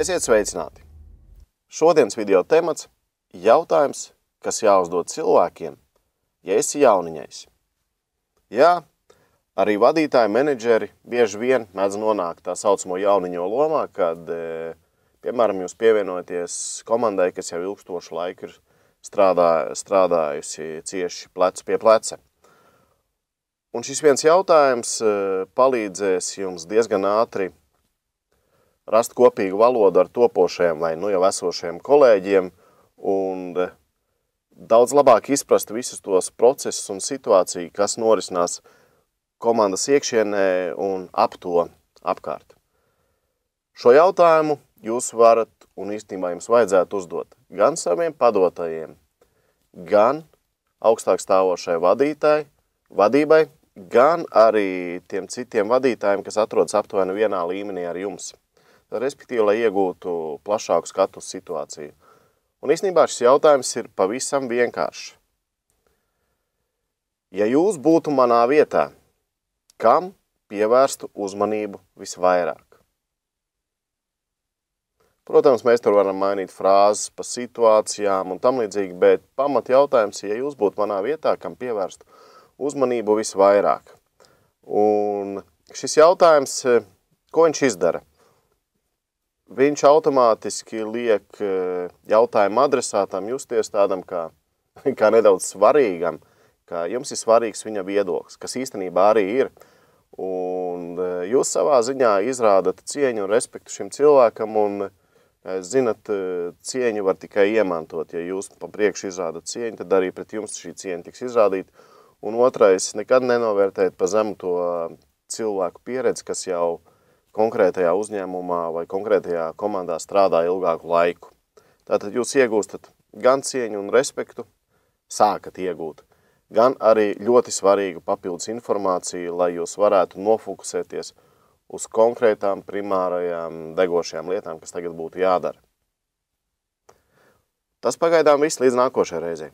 Esiet sveicināti! Šodienas video temats – jautājums, kas jāuzdod cilvēkiem, ja esi jauniņais. Jā, arī vadītāji, menedžeri bieži vien mēdz nonākt tā saucamo jauniņo lomā, kad, piemēram, jūs pievienojaties komandai, kas jau ilgstošu laiku ir strādājusi cieši plecu pie pleca. Un šis viens jautājums palīdzēs jums diezgan ātri rast kopīgu valodu ar topošajiem vai jau esošajiem kolēģiem un daudz labāk izprast visus tos procesus un situāciju, kas norisinās komandas iekšienē un ap to apkārt. Šo jautājumu jūs varat un īstenībā jums vajadzētu uzdot gan saviem padotajiem, gan augstāk stāvošai vadībai, gan arī tiem citiem vadītājiem, kas atrodas aptuveni vienā līmenī ar jums. Respektīvi, lai iegūtu plašāku skatu uz situāciju. Un īstenībā šis jautājums ir pavisam vienkāršs. Ja jūs būtu manā vietā, kam pievērstu uzmanību visvairāk? Protams, mēs tur varam mainīt frāzes pa situācijām un tam līdzīgi, bet pamat jautājums, ja jūs būtu manā vietā, kam pievērstu uzmanību visvairāk. Un šis jautājums, ko viņš izdara? Viņš automātiski liek jautājumu adresātam justies tādam kā nedaudz svarīgam, ka jums ir svarīgs viņa viedoklis, kas īstenībā arī ir. Un jūs savā ziņā izrādat cieņu un respektu šim cilvēkam un, zinat, cieņu var tikai iemantot. Ja jūs pa priekšu izrādat cieņu, tad arī pret jums šī cieņa tiks izrādīta. Un otrais, nekad nenovērtēt pa zemu to cilvēku pieredzi, kas jau konkrētajā uzņēmumā vai konkrētajā komandā strādā ilgāku laiku. Tātad jūs iegūstat gan cieņu un respektu, sākat iegūt, gan arī ļoti svarīgu papildus informāciju, lai jūs varētu nofokusēties uz konkrētām primārajām degošajām lietām, kas tagad būtu jādara. Tas pagaidām viss līdz nākošajai reizei.